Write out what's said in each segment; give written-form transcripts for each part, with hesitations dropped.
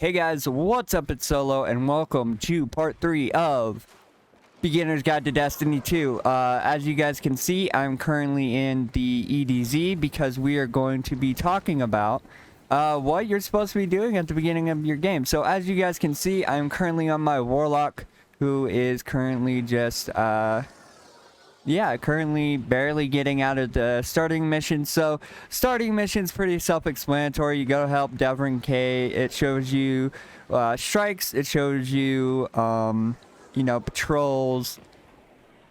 Hey guys, what's up? It's Solo, and welcome to part 3 of Beginner's Guide to Destiny 2. As you guys can see, I'm currently in the EDZ because we are going to be talking about what you're supposed to be doing at the beginning of your game. So as you guys can see, I'm currently on my Warlock, who is currently just, currently barely getting out of the starting mission. So starting mission's pretty self-explanatory. You go help Devon K. It shows you strikes. It shows you, patrols,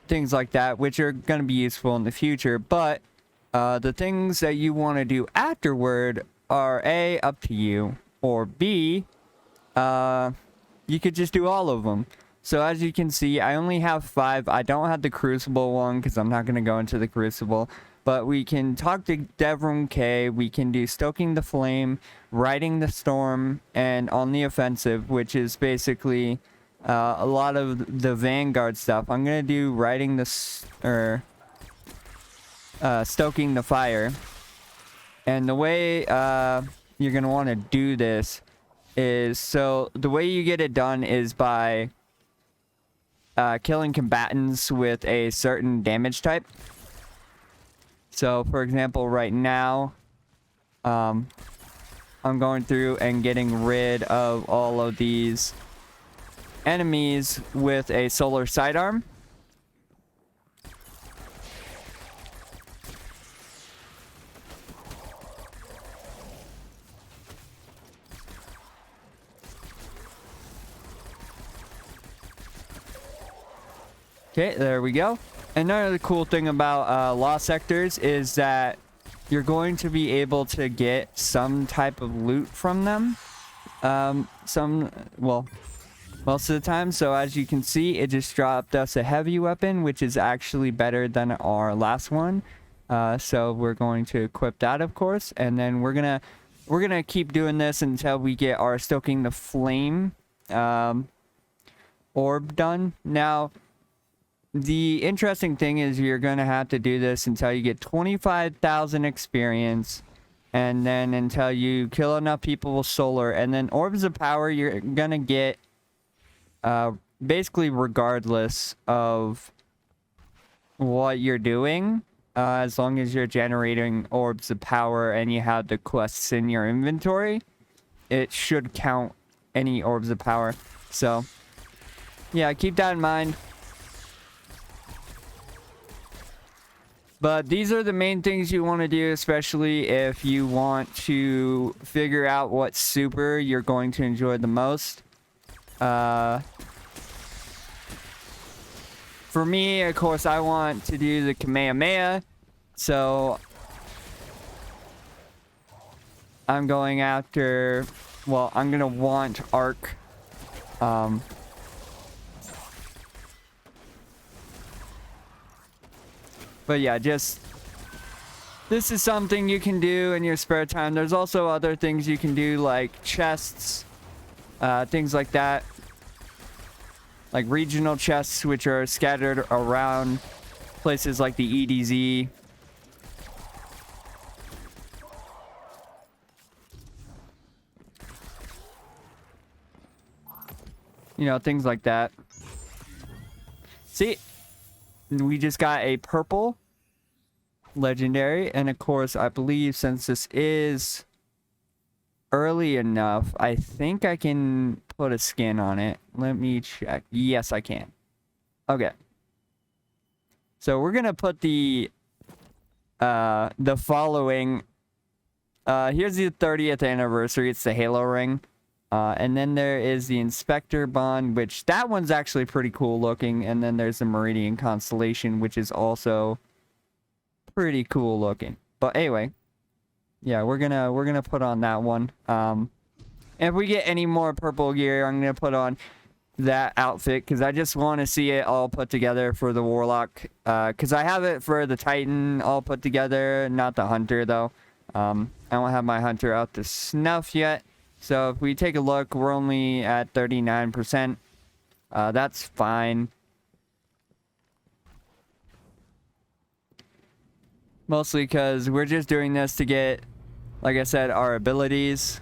things like that, which are going to be useful in the future. But the things that you want to do afterward are A, up to you, or B, you could just do all of them. So as you can see, I only have 5. I don't have the Crucible one because I'm not going to go into the Crucible. But we can talk to Devon K. We can do Stoking the Flame, Riding the Storm, and On the Offensive, which is basically a lot of the Vanguard stuff. I'm going to do Stoking the Fire. And the way you're going to want to do this is, so the way you get it done is by killing combatants with a certain damage type. So, for example, right now, I'm going through and getting rid of all of these enemies with a solar sidearm. Okay, there we go. Another cool thing about Lost Sectors is that you're going to be able to get some type of loot from them. Most of the time. So as you can see, it just dropped us a heavy weapon, which is actually better than our last one. So we're going to equip that, of course, and then we're gonna keep doing this until we get our Stoking the Flame orb done. Now, the interesting thing is you're going to have to do this until you get 25,000 experience, and then until you kill enough people with solar, and then orbs of power you're going to get basically regardless of what you're doing, as long as you're generating orbs of power and you have the quests in your inventory, it should count any orbs of power. So yeah, keep that in mind. But these are the main things you want to do, especially if you want to figure out what super you're going to enjoy the most. For me, of course, I want to do the Kamehameha. So I'm going after, well, I'm going to want Arc. But yeah, this is something you can do in your spare time. There's also other things you can do, like chests, things like that. Like regional chests, which are scattered around places like the EDZ. You know, things like that. See? We just got a purple legendary, and of course, I believe since this is early enough, I think I can put a skin on it. Let me check. Yes, I can. Okay. So we're gonna put the following. Here's the 30th anniversary. It's the Halo ring. And then there is the Inspector Bond, which that one's actually pretty cool looking. And then there's the Meridian Constellation, which is also pretty cool looking. But anyway, yeah, we're gonna put on that one. If we get any more purple gear, I'm gonna put on that outfit because I just want to see it all put together for the Warlock. Because I have it for the Titan all put together, not the Hunter though. I don't have my Hunter out to snuff yet. So if we take a look, we're only at 39%. That's fine. Mostly because we're just doing this to get, like I said, our abilities.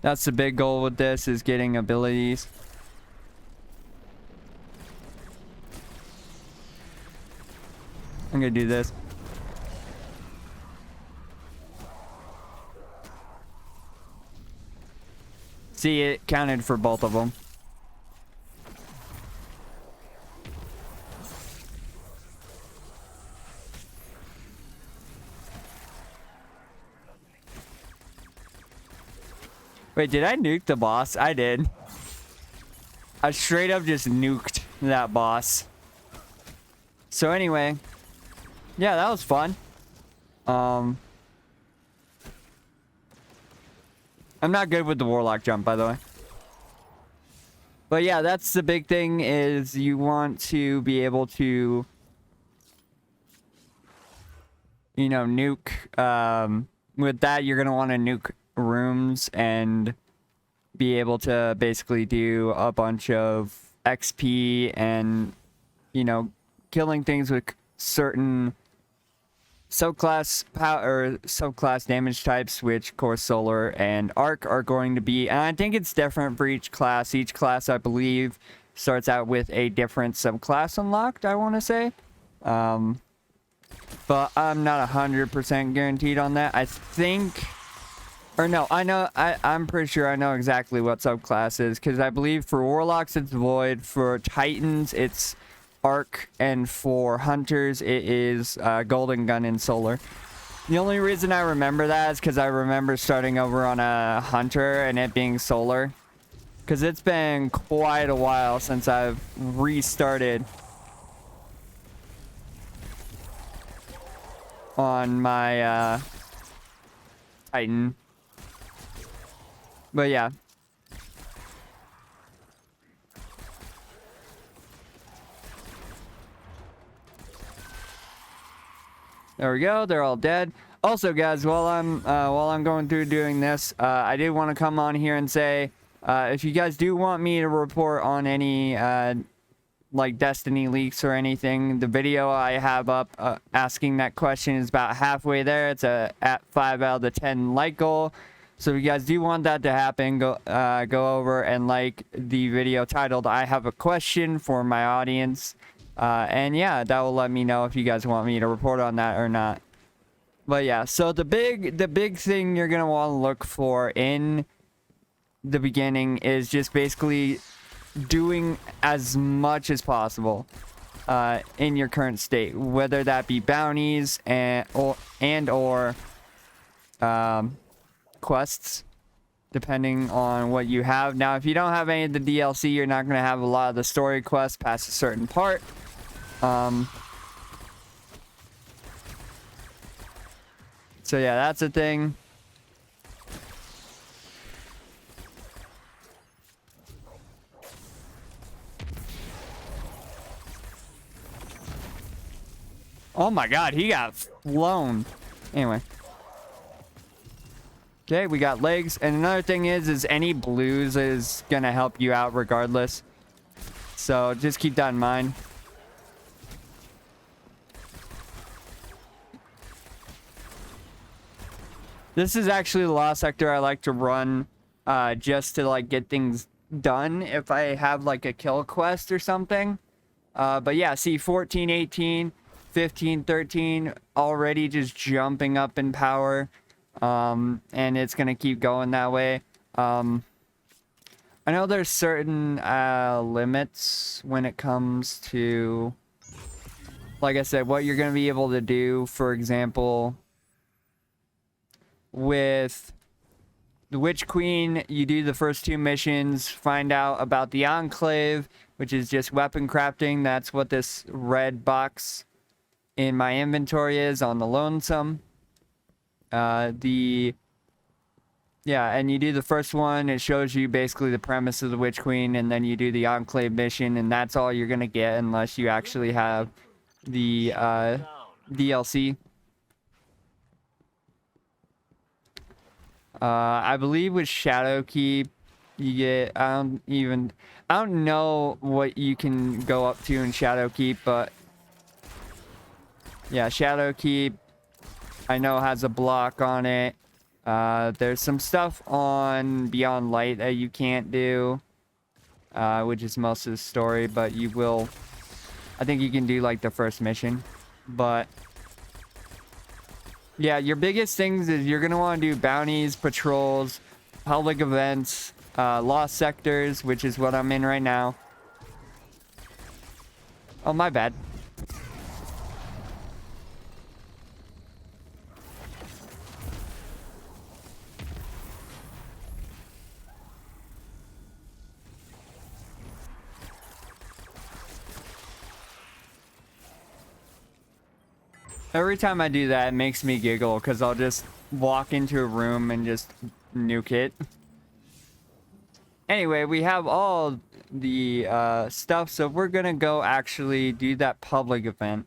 That's the big goal with this, is getting abilities. I'm gonna do this. See, it counted for both of them. Wait, did I nuke the boss? I did. I straight up just nuked that boss. So anyway, yeah, that was fun. I'm not good with the warlock jump, by the way. But yeah, that's the big thing, is you want to be able to, you know, nuke. With that, you're going to want to nuke rooms and be able to basically do a bunch of XP and, you know, killing things with certain subclass power or subclass damage types, which Core Solar and Arc are going to be. And I think it's different for each class. Each class, I believe, starts out with a different subclass unlocked, I want to say. But I'm not 100% guaranteed on that. I think, or no, I'm pretty sure I know exactly what subclass is, because I believe for Warlocks it's Void, for Titans it's Arc, and for Hunters it is Golden Gun and Solar. The only reason I remember that is because I remember starting over on a Hunter and it being Solar. Because it's been quite a while since I've restarted on my Titan. But yeah. There we go. They're all dead. Also, guys, while I'm going through doing this, I did want to come on here and say, if you guys do want me to report on any like Destiny leaks or anything, the video I have up asking that question is about halfway there. It's at 5 out of the 10 like goal. So if you guys do want that to happen, go over and like the video titled "I have a question for my audience," and yeah, that will let me know if you guys want me to report on that or not. But yeah, so the big thing you're gonna want to look for in the beginning is just basically doing as much as possible in your current state, whether that be bounties or quests, depending on what you have. Now, if you don't have any of the DLC, you're not going to have a lot of the story quests past a certain part. So yeah, that's a thing. Oh my god, he got flown. Anyway. Okay, we got legs. And another thing is any blues is going to help you out regardless. So just keep that in mind. This is actually the last sector I like to run just to like get things done if I have like a kill quest or something. But yeah, see 14, 18, 15, 13 already just jumping up in power. And it's gonna keep going that way. I know there's certain limits when it comes to, like I said, what you're gonna be able to do. For example, with the Witch Queen, you do the first 2 missions, find out about the Enclave, which is just weapon crafting. That's what this red box in my inventory is on the Lonesome. And you do the first one, it shows you basically the premise of the Witch Queen, and then you do the Enclave mission, and that's all you're gonna get unless you actually have the DLC. I believe with Shadowkeep, you get, I don't know what you can go up to in Shadowkeep, but yeah, Shadowkeep, I know has a block on it. There's some stuff on Beyond Light that you can't do, which is most of the story, but you will... I think you can do, like, the first mission. But... yeah, your biggest things is you're going to want to do bounties, patrols, public events, lost sectors, which is what I'm in right now. Oh, my bad. Every time I do that, it makes me giggle, because I'll just walk into a room and just nuke it. Anyway, we have all the stuff, so we're gonna go actually do that public event.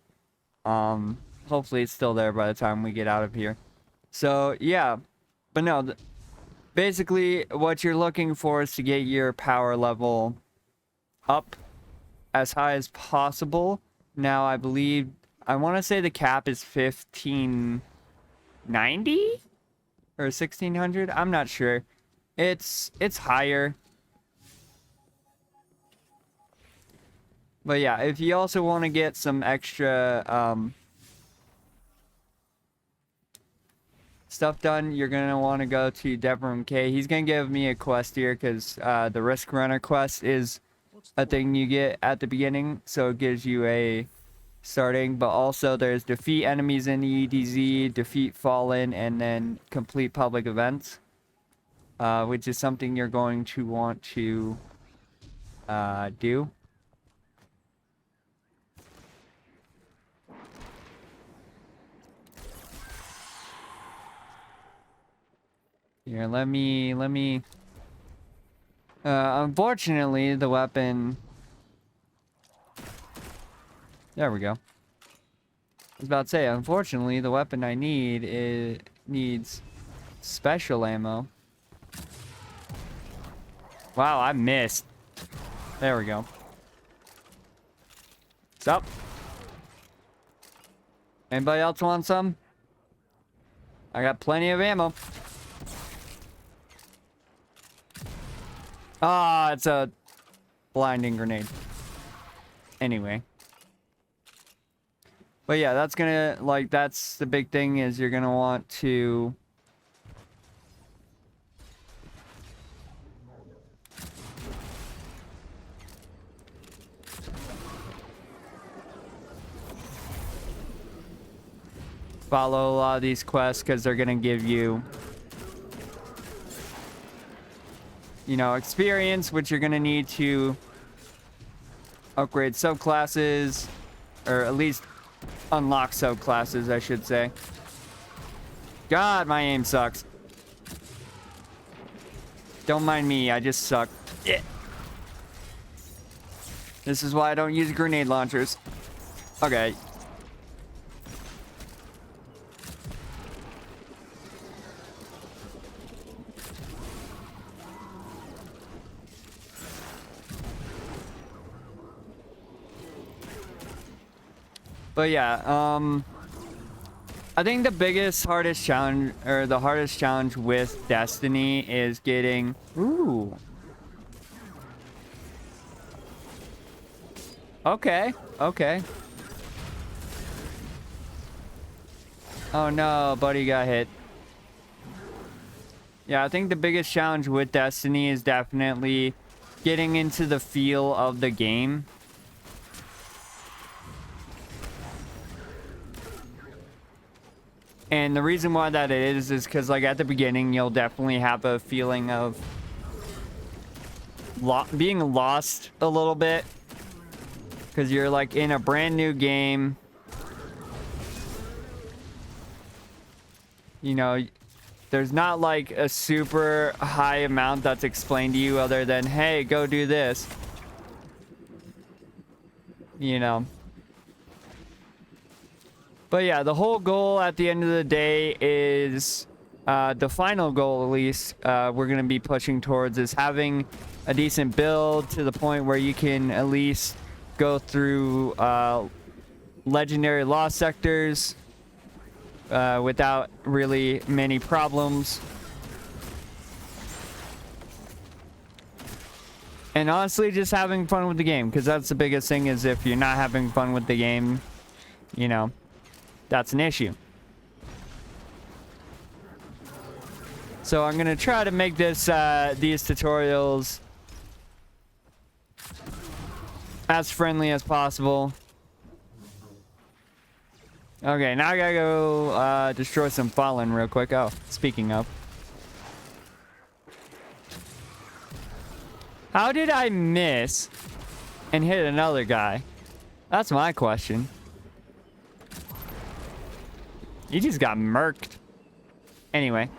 Hopefully it's still there by the time we get out of here. So, yeah. But no, basically what you're looking for is to get your power level up as high as possible. Now, I believe... I want to say the cap is 1590 or 1600. I'm not sure. It's higher. But yeah, if you also want to get some extra stuff done, you're going to want to go to Devram K. He's going to give me a quest here because the Risk Runner quest is a thing you get at the beginning. So it gives you a... starting, but also there's defeat enemies in the EDZ, defeat fallen, and then complete public events, which is something you're going to want to do. Here, let me unfortunately the weapon... there we go. I was about to say, unfortunately, the weapon I need needs special ammo. Wow, I missed. There we go. What's up? Anybody else want some? I got plenty of ammo. Ah, it's a blinding grenade. Anyway. But yeah, that's gonna, like, that's the big thing is you're gonna want to... follow a lot of these quests because they're gonna give you, you know, experience, which you're gonna need to upgrade subclasses, or at least unlock subclasses, I should say. God, my aim sucks. Don't mind me, I just suck. Yeah. This is why I don't use grenade launchers. Okay. But yeah, I think the biggest, hardest challenge, or the hardest challenge with Destiny is getting... Ooh. Okay, okay. Oh no, buddy got hit. Yeah, I think the biggest challenge with Destiny is definitely getting into the feel of the game. And the reason why that is because, like, at the beginning, you'll definitely have a feeling of being lost a little bit. Because you're, like, in a brand new game. You know, there's not, like, a super high amount that's explained to you other than, hey, go do this. You know. But yeah, the whole goal at the end of the day is, the final goal at least, we're going to be pushing towards is having a decent build to the point where you can at least go through legendary lost sectors without really many problems. And honestly, just having fun with the game, because that's the biggest thing. Is if you're not having fun with the game, you know, that's an issue. So I'm gonna try to make this these tutorials as friendly as possible. Okay, now I gotta go destroy some Fallen real quick. Oh, speaking of. How did I miss and hit another guy? That's my question. He just got murked. Anyway.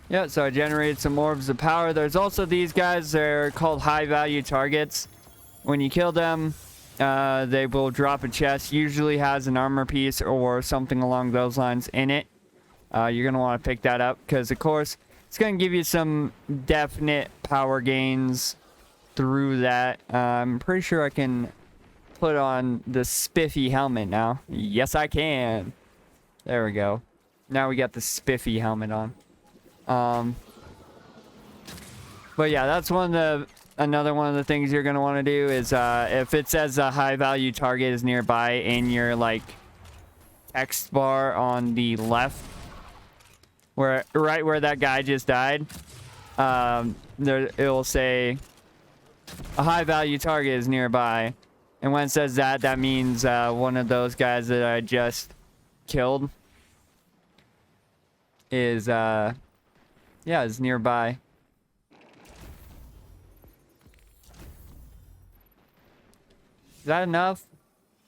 Yeah, so I generated some orbs of power. There's also these guys. They're called high value targets. When you kill them, they will drop a chest. Usually has an armor piece or something along those lines in it. You're going to want to pick that up because, of course, it's going to give you some definite power gains through that. I'm pretty sure I can put on the spiffy helmet now. Yes, I can. There we go. Now we got the spiffy helmet on. But yeah, that's another one of the things you're going to want to do is if it says a high value target is nearby in your like text bar on the left, right where that guy just died, there it'll say a high value target is nearby, and when it says that, that means one of those guys that I just killed is is nearby. Is that enough?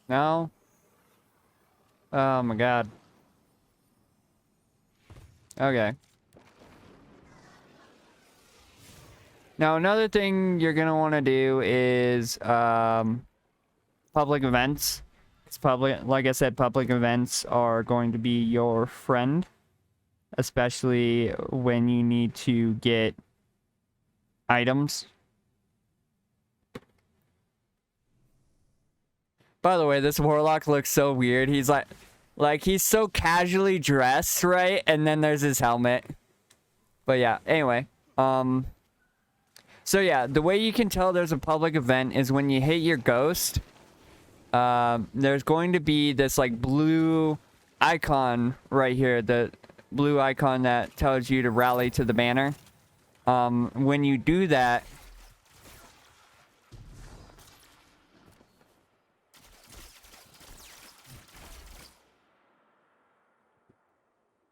No? Oh my god. Okay. Now another thing you're gonna want to do is public events. It's public, like I said, public events are going to be your friend, especially when you need to get items. By the way, this warlock looks so weird. He's like he's so casually dressed, right? And then there's his helmet. But yeah, anyway. So yeah, the way you can tell there's a public event is when you hit your ghost. There's going to be this like blue icon right here. The blue icon that tells you to rally to the banner. When you do that,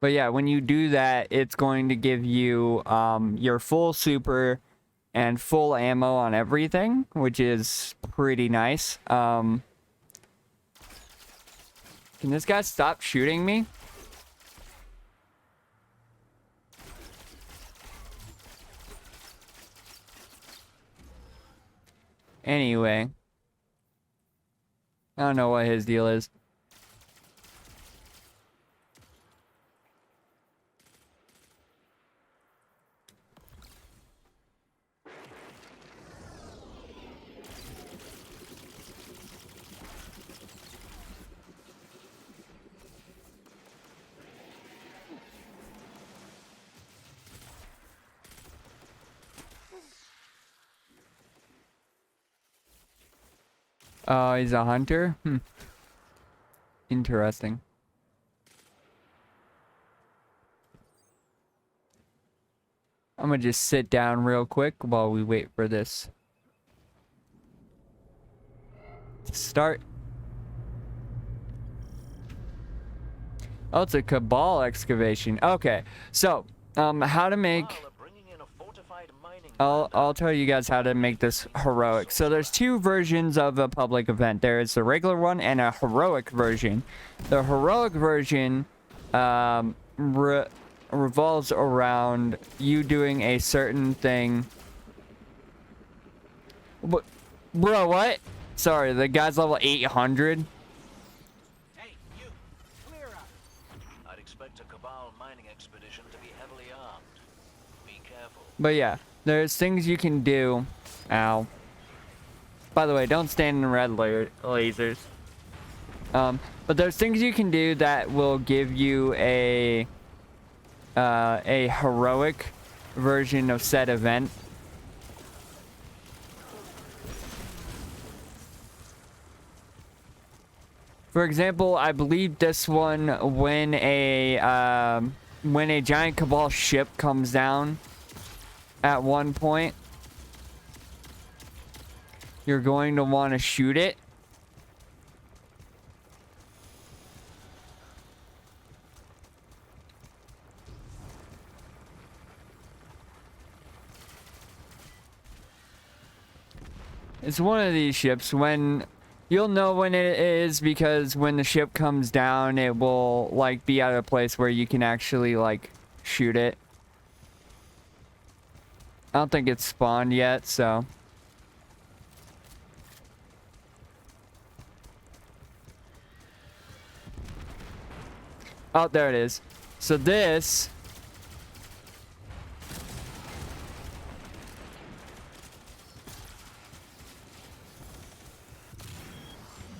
but yeah, when you do that, it's going to give you your full super and full ammo on everything, which is pretty nice. Can this guy stop shooting me? Anyway. I don't know what his deal is. Oh, he's a hunter? Interesting. I'm gonna just sit down real quick while we wait for this to start. Oh, it's a Cabal excavation. Okay, so, how to make... I'll tell you guys how to make this heroic. So there's two versions of a public event. There is the regular one and a heroic version. The heroic version revolves around you doing a certain thing. But, bro, what? Sorry, the guy's level 800. Hey, you! Clear up! I'd expect a Cabal mining expedition to be heavily But yeah, there's things you can do. Ow. By the way, don't stand in red lasers. But there's things you can do that will give you a heroic version of said event. For example, I believe this one, when a giant Cabal ship comes down at one point, you're going to want to shoot it. It's one of these ships. When you'll know when it is, because when the ship comes down, it will like be at a place where you can actually like shoot it. I don't think it's spawned yet, so. Oh, there it is. So this.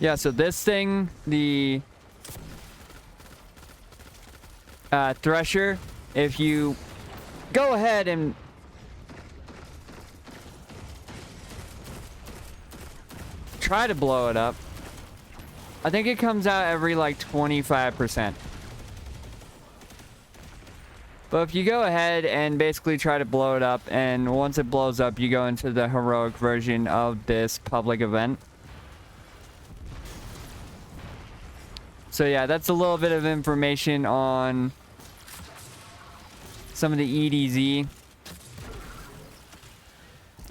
Yeah, so this thing, the Thresher, if you go ahead and try to blow it up, I think it comes out every like 25%. But if you go ahead and basically try to blow it up, and once it blows up, you go into the heroic version of this public event. So yeah, that's a little bit of information on some of the EDZ.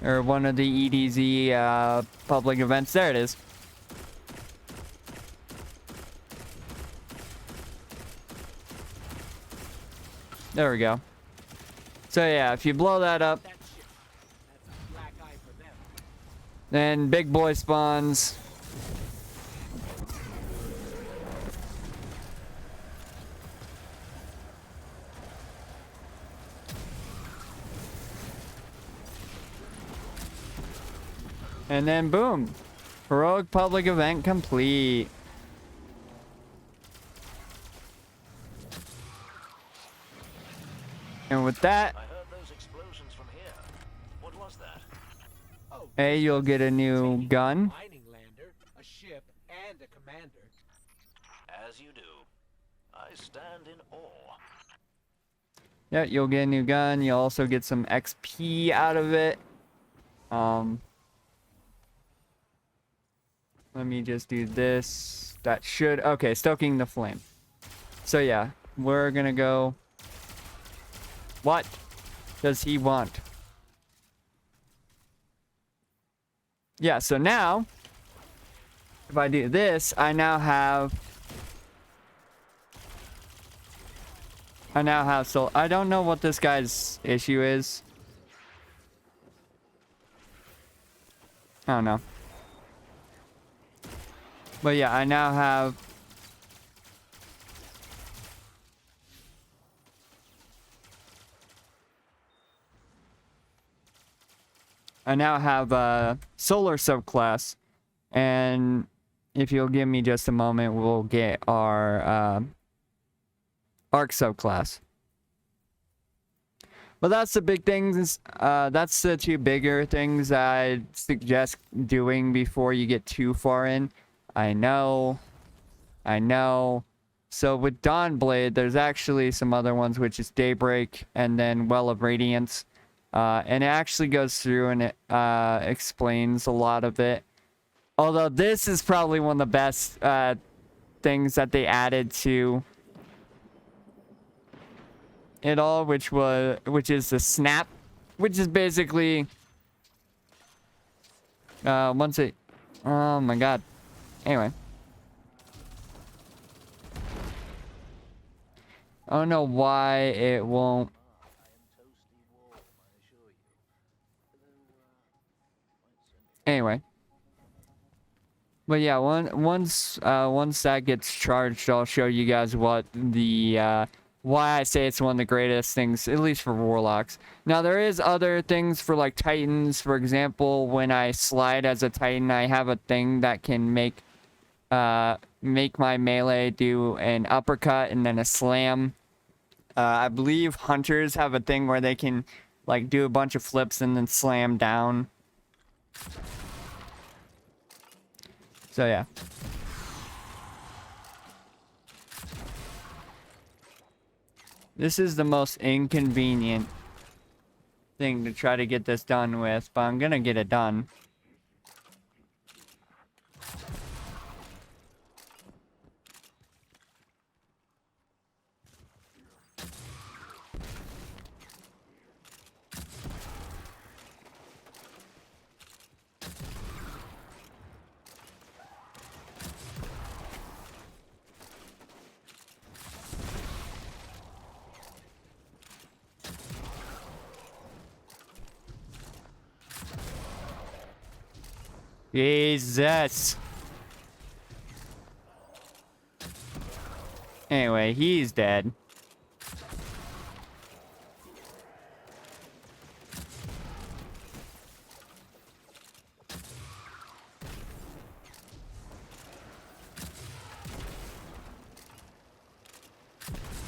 Or one of the EDZ public events. There it is. There we go. So yeah, if you blow that up, then big boy spawns. And then boom, heroic public event complete. And with that, I heard those explosions from here. What was that? Oh, A, you'll get a new gun. mining lander, a ship, and a commander. As you do. I stand in awe. Yeah, you'll get a new gun. You'll also get some XP out of it. Let me just do this. That should... Okay, stoking the flame. So yeah, we're gonna go... What does he want? Yeah, so now, if I do this, I now have... So I don't know what this guy's issue is. I don't know. But yeah, I now have... a solar subclass. And if you'll give me just a moment, we'll get our arc subclass. But that's the big things. That's the two bigger things I'd suggest doing before you get too far in. I know. So with Dawnblade, there's actually some other ones, which is Daybreak and then Well of Radiance. And it actually goes through and it explains a lot of it. Although this is probably one of the best things that they added to it all, which is the snap, which is basically once it... Oh my god. Anyway. I don't know why it won't... Anyway. But yeah, once that gets charged, I'll show you guys what the why I say it's one of the greatest things, at least for warlocks. Now there is other things for like titans. For example, when I slide as a titan, I have a thing that can make my melee do an uppercut and then a slam. I believe hunters have a thing where they can like do a bunch of flips and then slam down. So yeah. This is the most inconvenient thing to try to get this done with, but I'm gonna get it done. Jesus. Anyway, he's dead.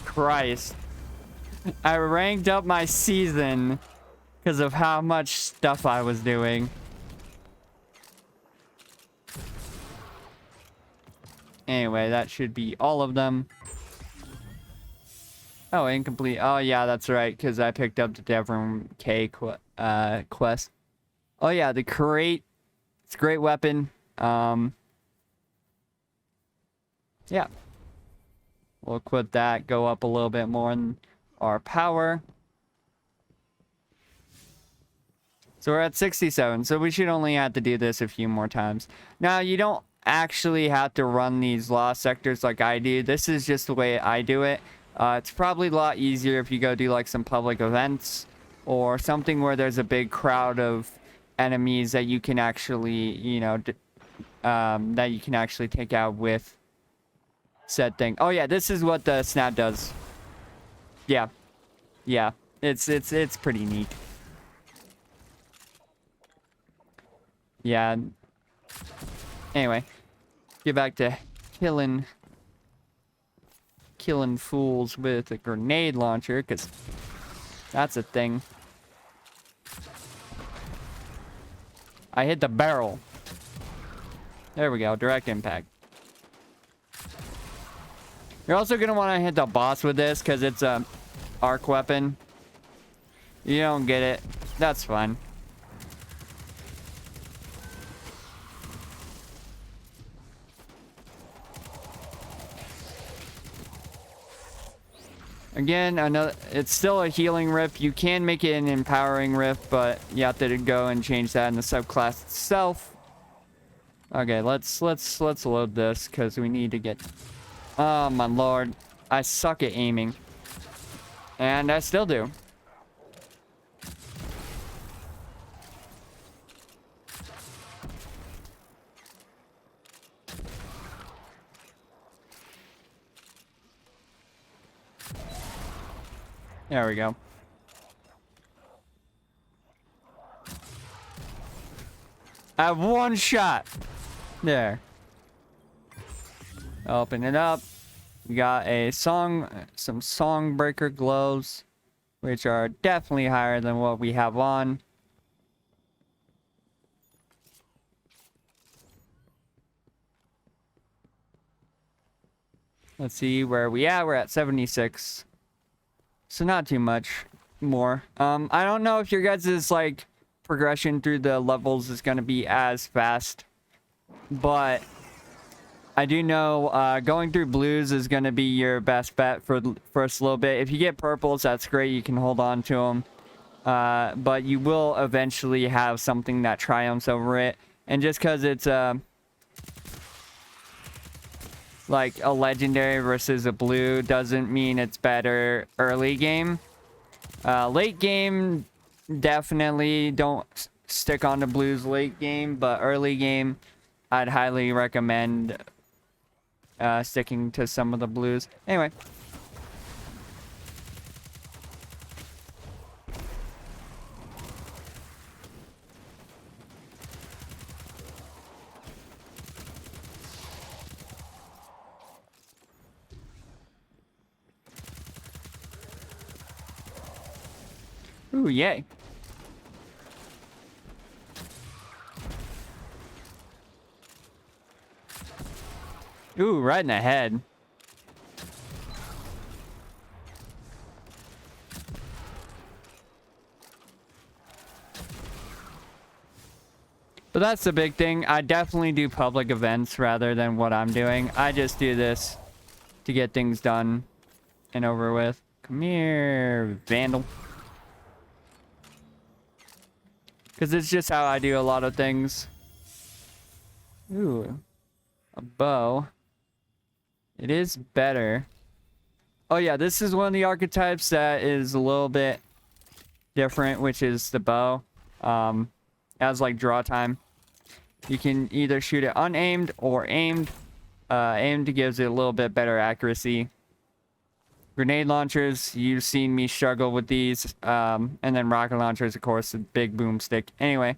Christ. I ranked up my season because of how much stuff I was doing. Anyway, that should be all of them. Oh, incomplete. Oh, yeah, that's right, because I picked up the Devon K quest. Oh, yeah, the crate. It's a great weapon. Yeah. We'll equip that, go up a little bit more in our power. So we're at 67, so we should only have to do this a few more times. Now, you don't actually have to run these lost sectors like I do. This is just the way I do it. It's probably a lot easier if you go do like some public events or something where there's a big crowd of enemies that you can actually, you know, that you can actually take out with said thing. Oh yeah, this is what the snap does. Yeah, yeah, it's pretty neat. Yeah. Anyway, get back to killing fools with a grenade launcher, because that's a thing. I hit the barrel. There we go, direct impact. You're also going to want to hit the boss with this, because it's a arc weapon. You don't get it. That's fine. Again, another, it's still a healing rift. You can make it an empowering rift, but you have to go and change that in the subclass itself. Okay, let's load this because we need to get. Oh my lord, I suck at aiming, and I still do. There we go. I have one shot. There. Open it up. We got some Songbreaker gloves, which are definitely higher than what we have on. Let's see where we at. We're at 76. So not too much more. I don't know if your guys' like progression through the levels is gonna be as fast, but I do know going through blues is gonna be your best bet for the first little bit. If you get purples, that's great. You can hold on to them, but you will eventually have something that triumphs over it. And just because it's like a legendary versus a blue doesn't mean it's better early game. Late game, definitely don't stick on the blues late game, but early game, I'd highly recommend sticking to some of the blues. Anyway. Ooh, yay. Ooh, right in the head. But that's the big thing. I definitely do public events rather than what I'm doing. I just do this to get things done and over with. Come here, Vandal. Because it's just how I do a lot of things. Ooh, a bow. It is better. Oh yeah, this is one of the archetypes that is a little bit different, which is the bow. As like draw time. You can either shoot it unaimed or aimed. Aimed gives it a little bit better accuracy. Grenade launchers, you've seen me struggle with these. And then rocket launchers, of course, a big boomstick. Anyway,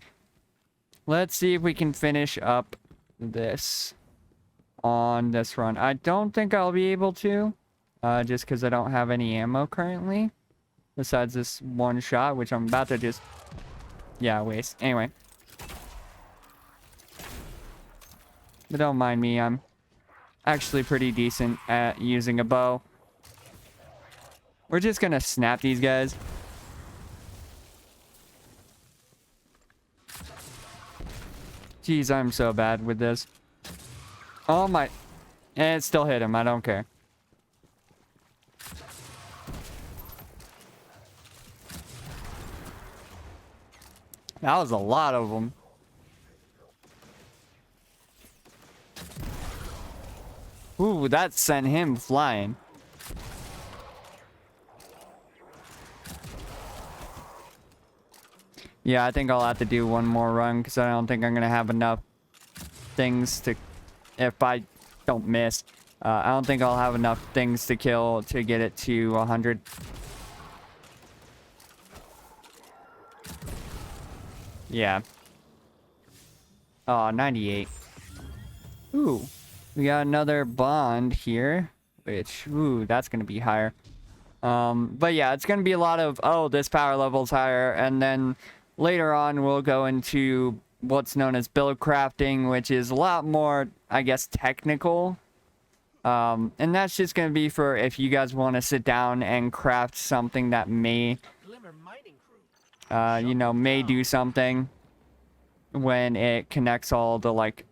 let's see if we can finish up this on this run. I don't think I'll be able to, just because I don't have any ammo currently. Besides this one shot, which I'm about to just, yeah, waste. Anyway. But don't mind me, I'm actually pretty decent at using a bow. We're just gonna snap these guys. Jeez, I'm so bad with this. Oh my... And it still hit him, I don't care. That was a lot of them. Ooh, that sent him flying. Yeah, I think I'll have to do one more run because I don't think I'm going to have enough things to... If I don't miss, I don't think I'll have enough things to kill to get it to 100. Yeah. Oh, 98. Ooh. We got another bond here, which, ooh, that's going to be higher. But yeah, it's going to be a lot of, oh, this power level's higher. And then later on, we'll go into what's known as build crafting, which is a lot more, I guess, technical. And that's just going to be for if you guys want to sit down and craft something that may, you know, may do something when it connects all the, like,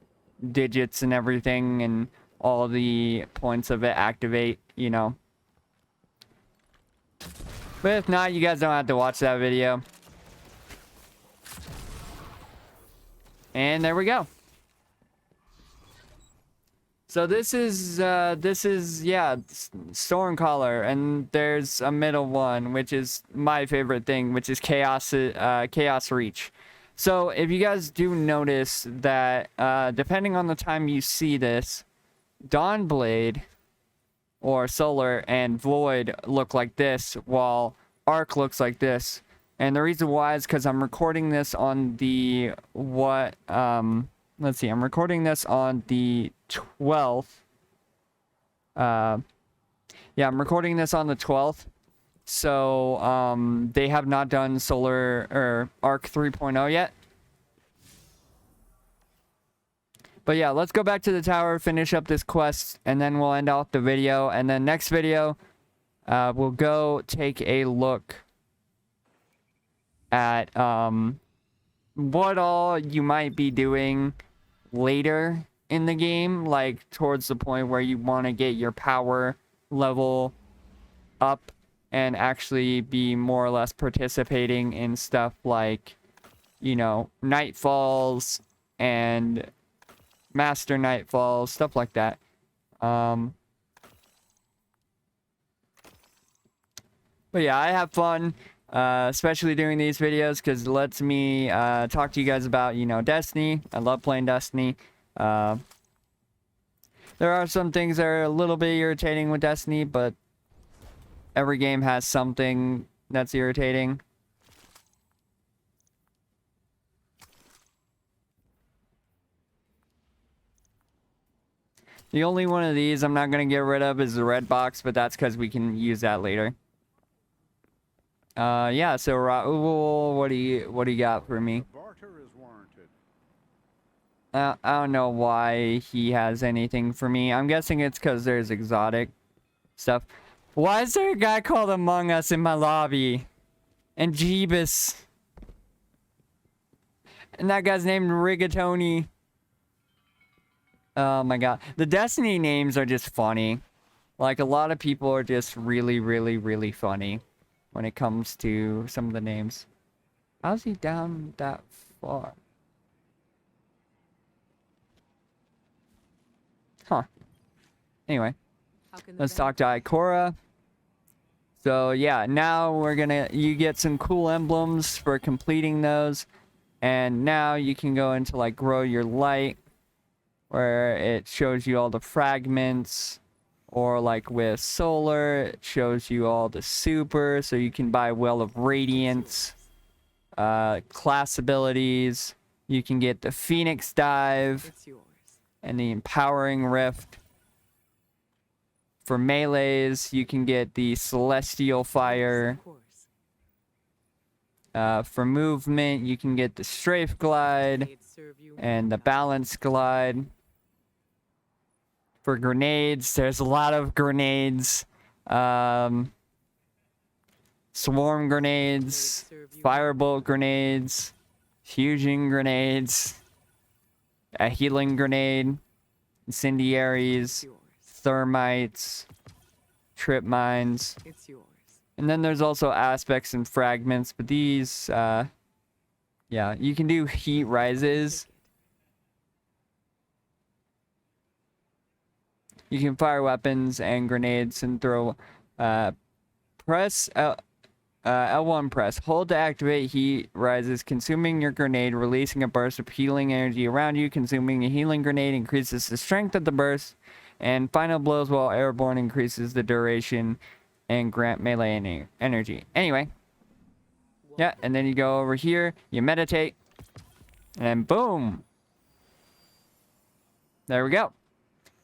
digits and everything and all the points of it activate, you know. But if not, you guys don't have to watch that video. And there we go. So this is yeah, Stormcaller, and there's a middle one, which is my favorite thing, which is Chaos Reach. So if you guys do notice that, depending on the time you see this, Dawnblade or Solar and Void look like this, while Arc looks like this. And the reason why is because I'm recording this on the let's see, I'm recording this on the 12th. Yeah, I'm recording this on the 12th. So, they have not done Solar or Arc 3.0 yet. But yeah, let's go back to the tower, finish up this quest, and then we'll end off the video. And then next video, we'll go take a look at what all you might be doing later in the game, like towards the point where you want to get your power level up and actually be more or less participating in stuff like, you know, Nightfalls and Master Nightfalls, stuff like that. But yeah, I have fun, especially doing these videos because it lets me talk to you guys about, you know, Destiny. I love playing Destiny. There are some things that are a little bit irritating with Destiny, but every game has something that's irritating. The only one of these I'm not going to get rid of is the red box, but that's because we can use that later. Yeah, so Raul, what do you got for me? Barter is warranted. I don't know why he has anything for me. I'm guessing it's because there's exotic stuff. Why is there a guy called Among Us in my lobby? And Jeebus. And that guy's named Rigatoni. Oh my god. The Destiny names are just funny. Like, a lot of people are just really, really, really funny when it comes to some of the names. How's he down that far? Huh. Anyway, let's talk to Ikora. So yeah, now you get some cool emblems for completing those. And now you can go into like grow your light, where it shows you all the fragments. Or like with solar, it shows you all the super, so you can buy Well of Radiance. Class abilities. You can get the Phoenix Dive. It's yours. And the Empowering Rift. For melees, you can get the Celestial Fire. Of course. For movement, you can get the Strafe Glide They'd serve you and the Balance Glide. For grenades, there's a lot of grenades. Swarm grenades, firebolt grenades, fusion grenades, a healing grenade, incendiaries, yours. thermites, trip mines. It's yours. And then there's also aspects and fragments, but these, yeah, you can do heat rises. You can fire weapons and grenades and throw, press, L1 press. Hold to activate heat rises, consuming your grenade, releasing a burst of healing energy around you. Consuming a healing grenade increases the strength of the burst. And final blows while airborne increases the duration and grant melee energy. Anyway. Yeah, and then you go over here, you meditate, and boom. There we go.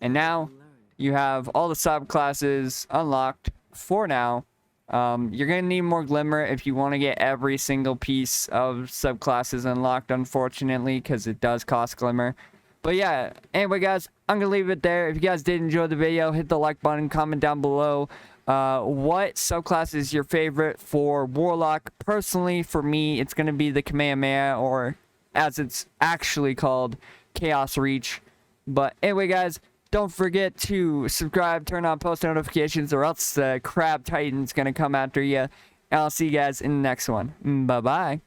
And now you have all the subclasses unlocked for now. You're going to need more Glimmer if you want to get every single piece of subclasses unlocked, unfortunately, because it does cost Glimmer. But yeah, anyway, guys, I'm going to leave it there. If you guys did enjoy the video, hit the like button, comment down below. What subclass is your favorite for Warlock? Personally, for me, it's going to be the Kamehameha, or as it's actually called, Chaos Reach. But anyway, guys, don't forget to subscribe, turn on post notifications, or else the Crab Titan's going to come after you. And I'll see you guys in the next one. Bye-bye.